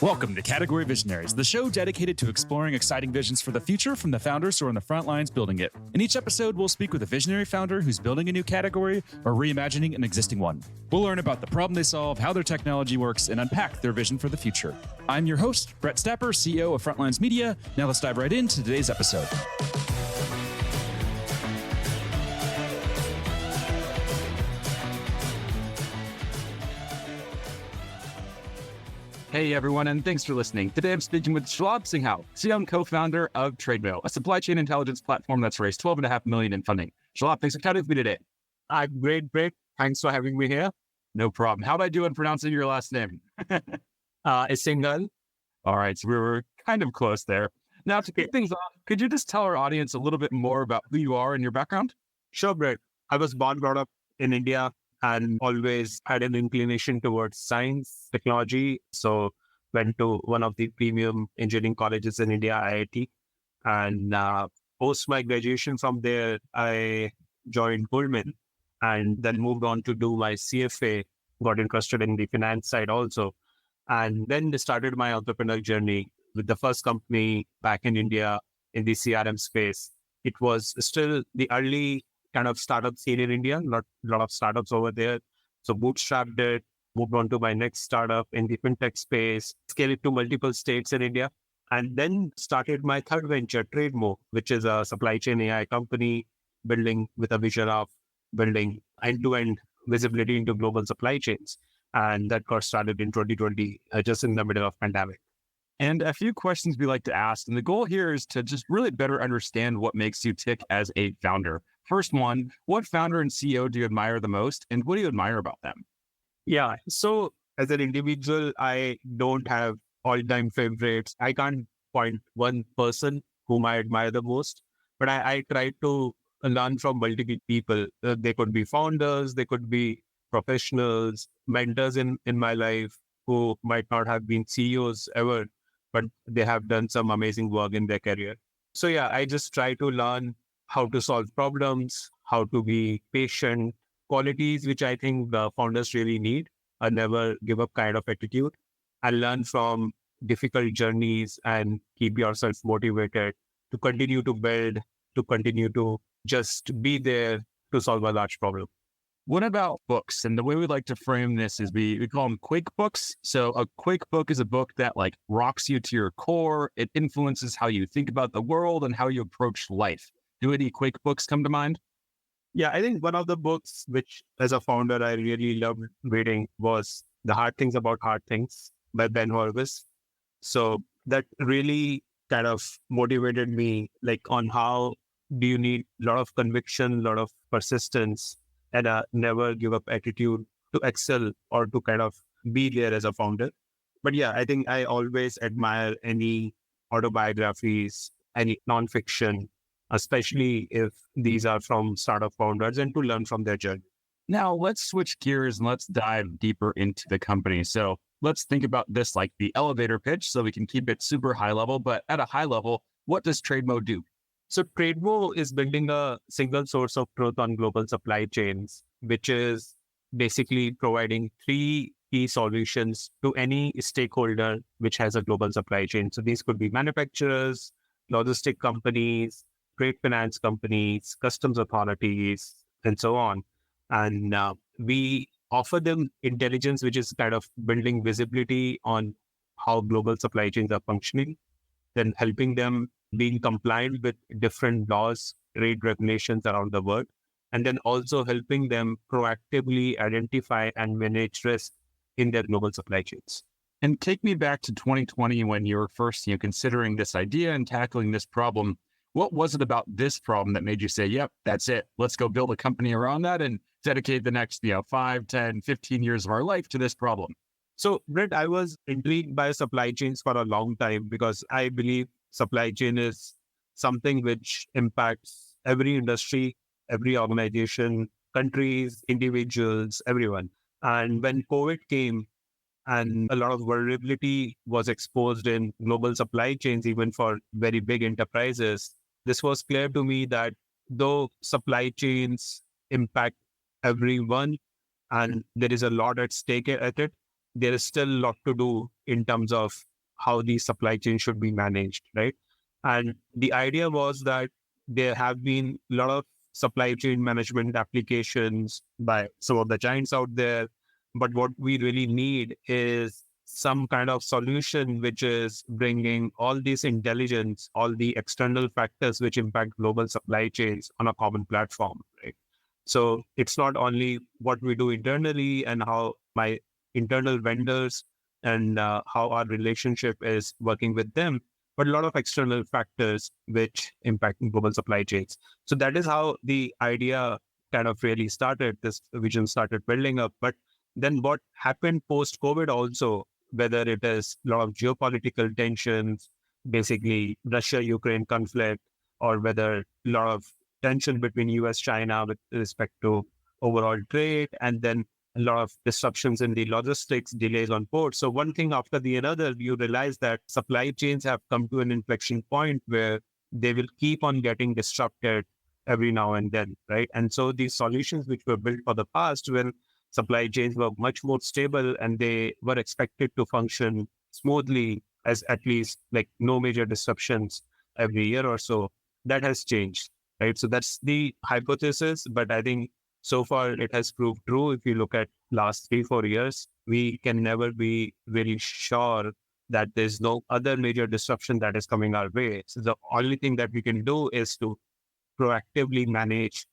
Welcome to Category Visionaries, the show dedicated to exploring exciting visions for the future from the founders who are on the front lines building it. In each episode, we'll speak with a visionary founder who's building a new category or reimagining an existing one. We'll learn about the problem they solve, how their technology works, and unpack their vision for the future. I'm your host, Brett Stapper, CEO of Frontlines Media. Now let's dive right into today's episode. Hey everyone, and thanks for listening. Today I'm speaking with Shalabh Singhal, CEO and co-founder of Trademo, a supply chain intelligence platform that's raised $12.5 million in funding. Shalabh, thanks for chatting with me today. I'm great, Brett. Thanks for having me here. No problem. How about I do in pronouncing your last name? It's Singhal. All right, so we were kind of close there. Now, to kick things off, could you just tell our audience a little bit more about who you are and your background? Sure, Brett. I was brought up in India and always had an inclination towards science, technology. So went to one of the premium engineering colleges in India, IIT. And post my graduation from there, I joined Goldman and then moved on to do my CFA, got interested in the finance side also. And then started my entrepreneurial journey with the first company back in India in the CRM space. It was still the early kind of startup scene in India, not a lot of startups over there. So bootstrapped it, moved on to my next startup in the fintech space, scaled it to multiple states in India, and then started my third venture, Trademo, which is a supply chain AI company building with a vision of building end-to-end visibility into global supply chains. And that got started in 2020, just in the middle of pandemic. And a few questions we like to ask. And the goal here is to just really better understand what makes you tick as a founder. First one, what founder and CEO do you admire the most? And what do you admire about them? Yeah. So as an individual, I don't have all-time favorites. I can't point one person whom I admire the most, but I try to learn from multiple people. They could be founders, they could be professionals, mentors in my life who might not have been CEOs ever, but they have done some amazing work in their career. So yeah, I just try to learn how to solve problems, how to be patient, qualities which I think the founders really need, a never give up kind of attitude, and learn from difficult journeys and keep yourself motivated to continue to build, to continue to just be there to solve a large problem. What about books? And the way we like to frame this is we call them quick books. So a quick book is a book that like rocks you to your core. It influences how you think about the world and how you approach life. Do any quick books come to mind? Yeah, I think one of the books which as a founder I really loved reading was The Hard Things About Hard Things by Ben Horowitz. So that really kind of motivated me like on how do you need a lot of conviction, a lot of persistence, and a never give up attitude to excel or to kind of be there as a founder. But yeah, I think I always admire any autobiographies, any nonfiction, especially if these are from startup founders and to learn from their journey. Now let's switch gears and let's dive deeper into the company. So let's think about this like the elevator pitch so we can keep it super high level, but at a high level, what does Trademo do? So Trademo is building a single source of truth on global supply chains, which is basically providing three key solutions to any stakeholder which has a global supply chain. So these could be manufacturers, logistic companies, trade finance companies, customs authorities, and so on. And we offer them intelligence, which is kind of building visibility on how global supply chains are functioning, then helping them being compliant with different laws, trade regulations around the world, and then also helping them proactively identify and manage risk in their global supply chains. And take me back to 2020 when you were first considering this idea and tackling this problem. What was it about this problem that made you say, yep, that's it. Let's go build a company around that and dedicate the next 5, 10, 15 years of our life to this problem? So, Brett, I was intrigued by supply chains for a long time because I believe supply chain is something which impacts every industry, every organization, countries, individuals, everyone. And when COVID came and a lot of vulnerability was exposed in global supply chains, even for very big enterprises, this was clear to me that though supply chains impact everyone and there is a lot at stake at it, there is still a lot to do in terms of how the supply chain should be managed, right? And the idea was that there have been a lot of supply chain management applications by some of the giants out there. But what we really need is some kind of solution which is bringing all this intelligence, all the external factors which impact global supply chains on a common platform, right? So it's not only what we do internally and how my internal vendors and how our relationship is working with them, but a lot of external factors which impact global supply chains. So that is how the idea kind of really started, this vision started building up. But then what happened post-COVID also, whether it is a lot of geopolitical tensions, basically Russia-Ukraine conflict, or whether a lot of tension between US, China with respect to overall trade, and then a lot of disruptions in the logistics, delays on ports. So one thing after the other, you realize that supply chains have come to an inflection point where they will keep on getting disrupted every now and then, right? And so these solutions which were built for the past, when supply chains were much more stable and they were expected to function smoothly as at least like no major disruptions every year or so, that has changed, right? So that's the hypothesis, but I think so far it has proved true. If you look at last 3-4 years, we can never be really sure that there's no other major disruption that is coming our way. So the only thing that we can do is to proactively manage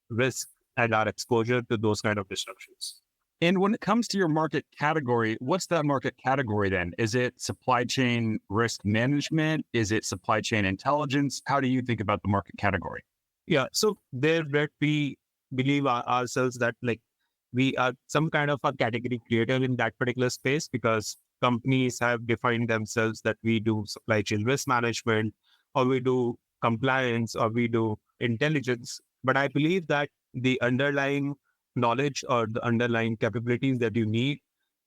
risk and our exposure to those kind of disruptions. And when it comes to your market category, what's that market category then? Is it supply chain risk management? Is it supply chain intelligence? How do you think about the market category? Yeah, so there that we believe ourselves that like we are some kind of a category creator in that particular space, because companies have defined themselves that we do supply chain risk management, or we do compliance, or we do intelligence. But I believe that the underlying knowledge or the underlying capabilities that you need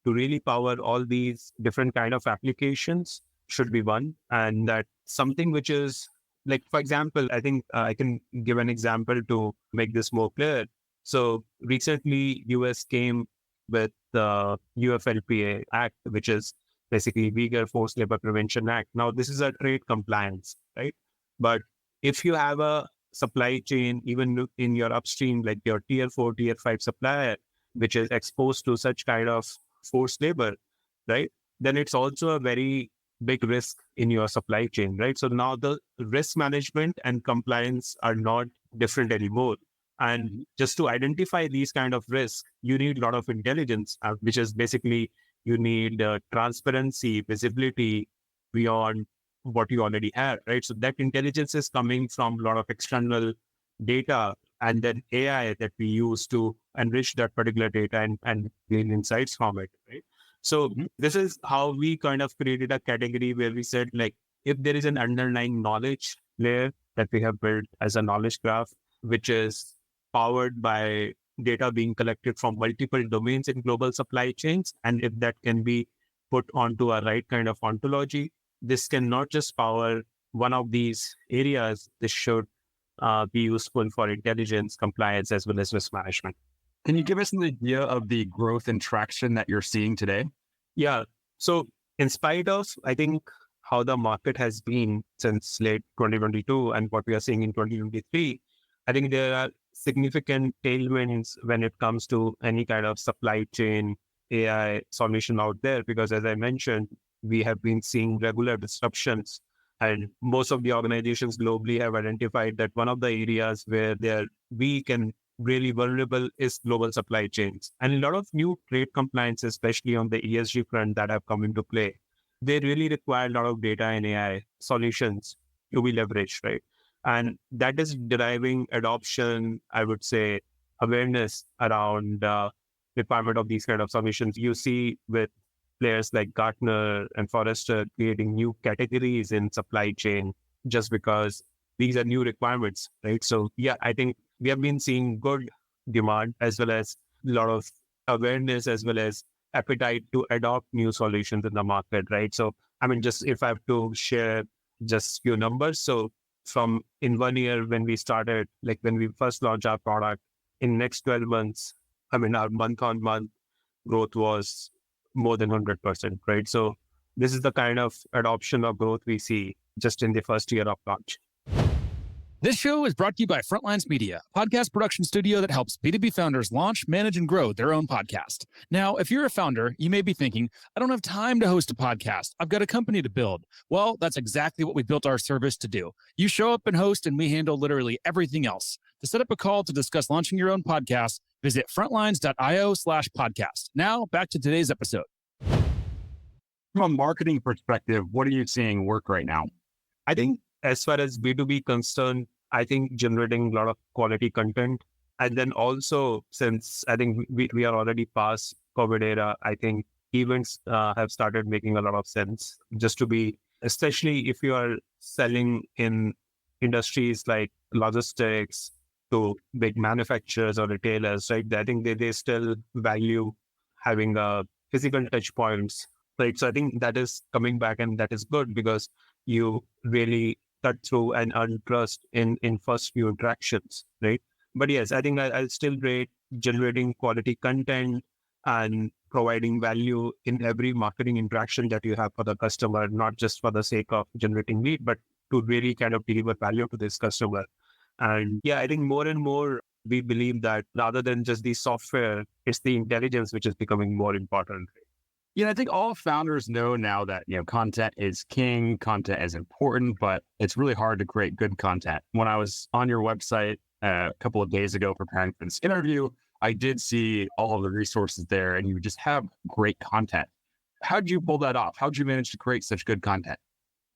to really power all these different kind of applications should be one. And that something which is like, for example, I think I can give an example to make this more clear. So recently, US came with the UFLPA Act, which is basically Uyghur Forced Labor Prevention Act. Now, this is a trade compliance, right? But if you have a supply chain, even in your upstream, like your tier 4, tier 5 supplier, which is exposed to such kind of forced labor, right? Then it's also a very big risk in your supply chain, right? So now the risk management and compliance are not different anymore. And just to identify these kind of risks, you need a lot of intelligence, which is basically you need transparency, visibility beyond what you already have, right? So that intelligence is coming from a lot of external data and then AI that we use to enrich that particular data and gain insights from it, right? So this is how we kind of created a category where we said, like, if there is an underlying knowledge layer that we have built as a knowledge graph, which is powered by data being collected from multiple domains in global supply chains, and if that can be put onto a right kind of ontology, this can not just power one of these areas. This should be useful for intelligence, compliance, as well as risk management. Can you give us an idea of the growth and traction that you're seeing today? Yeah. So in spite of, I think, how the market has been since late 2022 and what we are seeing in 2023, I think there are significant tailwinds when it comes to any kind of supply chain AI solution out there. Because as I mentioned, we have been seeing regular disruptions, and most of the organizations globally have identified that one of the areas where they're weak and really vulnerable is global supply chains. And a lot of new trade compliance, especially on the ESG front, that have come into play, they really require a lot of data and AI solutions to be leveraged, right? And that is deriving adoption, I would say, awareness around requirement of these kind of solutions. You see with players like Gartner and Forrester creating new categories in supply chain just because these are new requirements, right? So yeah, I think we have been seeing good demand as well as a lot of awareness as well as appetite to adopt new solutions in the market, right? So, I mean, just if I have to share just few numbers. So from in 1 year when we started, like when we first launched our product, in next 12 months, I mean, our month on month growth was more than 100%, right? So this is the kind of adoption or growth we see just in the first year of launch. This show is brought to you by Frontlines Media, a podcast production studio that helps B2B founders launch, manage, and grow their own podcast. Now, if you're a founder, you may be thinking, I don't have time to host a podcast. I've got a company to build. Well, that's exactly what we built our service to do. You show up and host, and we handle literally everything else. To set up a call to discuss launching your own podcast, visit frontlines.io/podcast. Now, back to today's episode. From a marketing perspective, what are you seeing work right now? I think as far as B2B concerned, I think generating a lot of quality content. And then also, since I think we are already past COVID era, I think events have started making a lot of sense just to be, especially if you are selling in industries like logistics to big manufacturers or retailers, right? I think they still value having physical touch points, right? So I think that is coming back, and that is good because you really cut through and earn trust in first few interactions, right? But yes, I think I'll still rate generating quality content and providing value in every marketing interaction that you have for the customer, not just for the sake of generating lead, but to really kind of deliver value to this customer. And yeah, I think more and more we believe that rather than just the software, it's the intelligence which is becoming more important. Yeah, I think all founders know now that, content is king, content is important, but it's really hard to create good content. When I was on your website a couple of days ago preparing for this interview, I did see all of the resources there, and you just have great content. How did you pull that off? How did you manage to create such good content?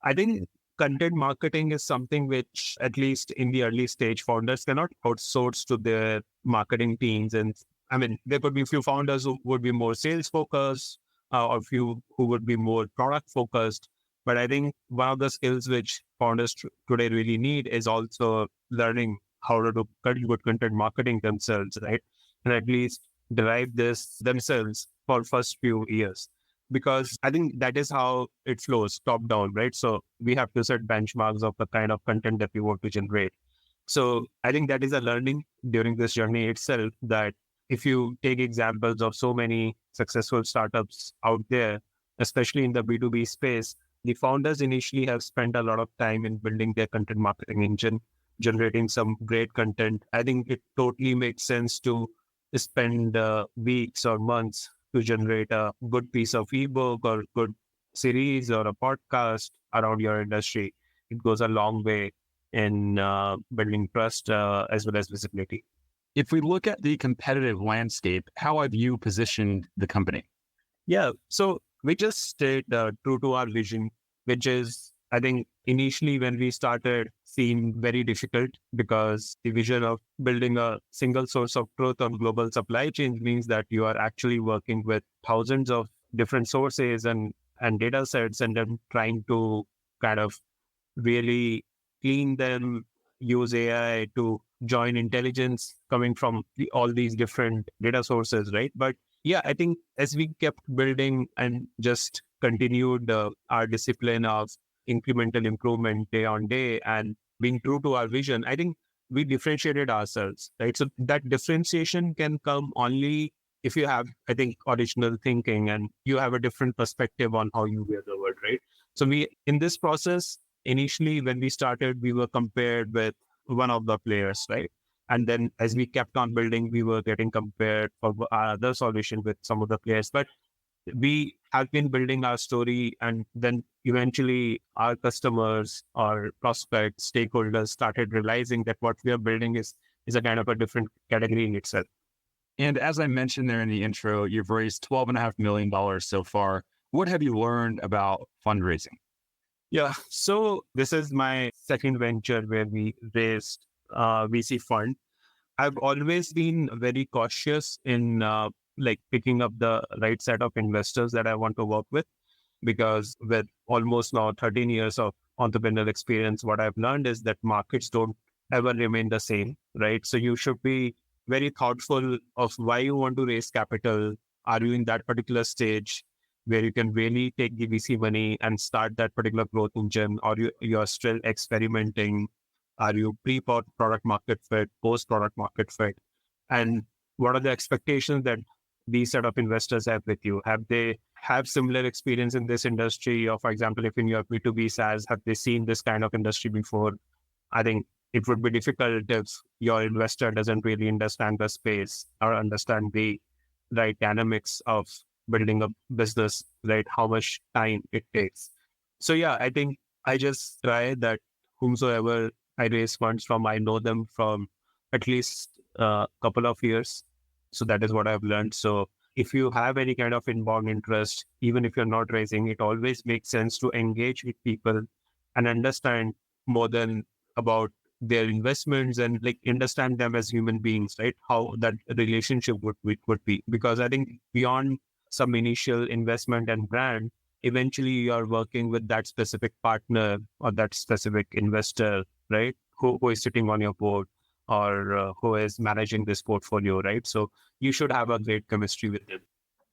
I think content marketing is something which, at least in the early stage, founders cannot outsource to their marketing teams. And I mean, there could be a few founders who would be more sales focused, or a few who would be more product focused. But I think one of the skills which founders today really need is also learning how to do good content marketing themselves, right? And at least derive this themselves for first few years. Because I think that is how it flows top down, right? So we have to set benchmarks of the kind of content that we want to generate. So I think that is a learning during this journey itself, that if you take examples of so many successful startups out there, especially in the B2B space, the founders initially have spent a lot of time in building their content marketing engine, generating some great content. I think it totally makes sense to spend weeks or months to generate a good piece of ebook or good series or a podcast around your industry. It goes a long way in building trust as well as visibility. If we look at the competitive landscape, how have you positioned the company? Yeah, so we just stayed true to our vision, which is, I think, initially when we started, seemed very difficult because the vision of building a single source of truth on global supply chains means that you are actually working with thousands of different sources and data sets, and then trying to kind of really clean them, use AI to join intelligence coming from all these different data sources, right? But yeah, I think as we kept building and just continued our discipline of incremental improvement day on day and being true to our vision, I think we differentiated ourselves, right? So that differentiation can come only if you have, I think, original thinking and you have a different perspective on how you view the world, right? So we, in this process, initially when we started, we were compared with one of the players, right? And then as we kept on building, we were getting compared for our other solution with some of the players. But we have been building our story, and then eventually our customers, our prospects, stakeholders started realizing that what we are building is a kind of a different category in itself. And as I mentioned there in the intro, you've raised $12.5 million so far. What have you learned about fundraising? Yeah, so this is my second venture where we raised VC fund. I've always been very cautious in picking up the right set of investors that I want to work with, because with almost now 13 years of entrepreneurial experience, what I've learned is that markets don't ever remain the same, right? So you should be very thoughtful of why you want to raise capital. Are you in that particular stage where you can really take the VC money and start that particular growth engine, or you are still experimenting? Are you pre-product market fit, post-product market fit? And what are the expectations that these set of investors have with you? Have they have similar experience in this industry? Or for example, if in your B2B SaaS, have they seen this kind of industry before? I think it would be difficult if your investor doesn't really understand the space or understand the right dynamics of building a business, right? How much time it takes. So yeah, I think I just try that whomsoever I raise funds from, I know them from at least a couple of years. So that is what I've learned. So if you have any kind of inbound interest, even if you're not raising, it always makes sense to engage with people and understand more than about their investments and like understand them as human beings, right? How that relationship would be. Because I think beyond some initial investment and brand, eventually you are working with that specific partner or that specific investor, right? Who is sitting on your board or who is managing this portfolio, right? So you should have a great chemistry with them.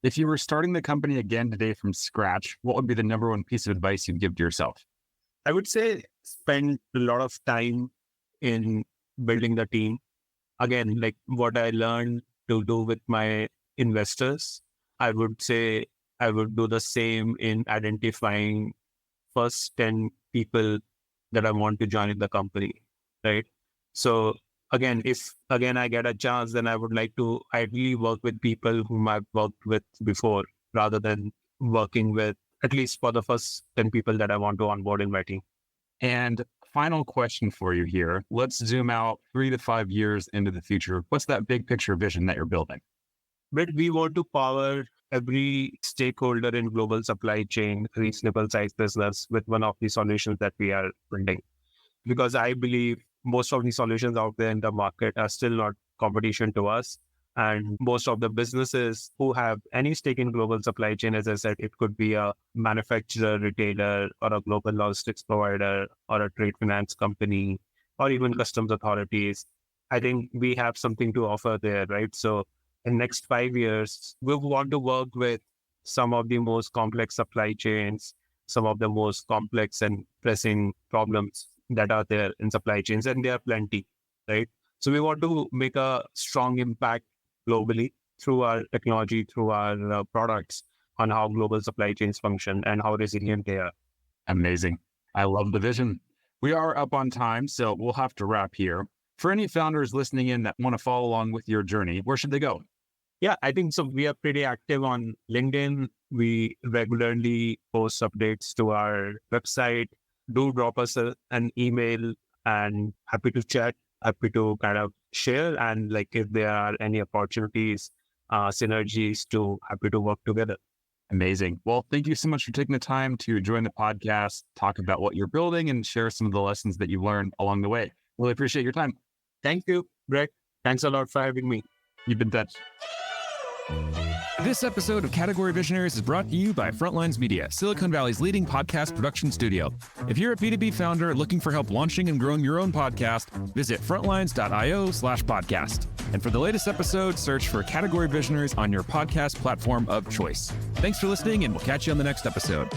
If you were starting the company again today from scratch, what would be the number one piece of advice you'd give to yourself? I would say spend a lot of time in building the team. Again, like what I learned to do with my investors, I would say I would do the same in identifying first 10 people that I want to join in the company, right? So if I get a chance, then I would like to ideally work with people whom I've worked with before, rather than working with at least for the first 10 people that I want to onboard in my team. And final question for you here. Let's zoom out 3 to 5 years into the future. What's that big picture vision that you're building? But we want to power every stakeholder in global supply chain, reasonable size business with one of the solutions that we are building. Because I believe most of the solutions out there in the market are still not competition to us. And most of the businesses who have any stake in global supply chain, as I said, it could be a manufacturer, retailer, or a global logistics provider, or a trade finance company, or even customs authorities. I think we have something to offer there, right? So in next 5 years, we want to work with some of the most complex supply chains, some of the most complex and pressing problems that are there in supply chains, and there are plenty, right? So we want to make a strong impact globally through our technology, through our products, on how global supply chains function and how resilient they are. Amazing. I love the vision. We are up on time, so we'll have to wrap here. For any founders listening in that want to follow along with your journey, where should they go? Yeah, I think so. We are pretty active on LinkedIn. We regularly post updates to our website. Do drop us an email, and happy to chat, happy to kind of share. And like if there are any opportunities, synergies, happy to work together. Amazing. Well, thank you so much for taking the time to join the podcast, talk about what you're building, and share some of the lessons that you learned along the way. Really appreciate your time. Thank you, Brett. Thanks a lot for having me. You've been touched. This episode of Category Visionaries is brought to you by Frontlines Media, Silicon Valley's leading podcast production studio. If you're a B2B founder looking for help launching and growing your own podcast, visit frontlines.io/podcast. And for the latest episode, search for Category Visionaries on your podcast platform of choice. Thanks for listening, and we'll catch you on the next episode.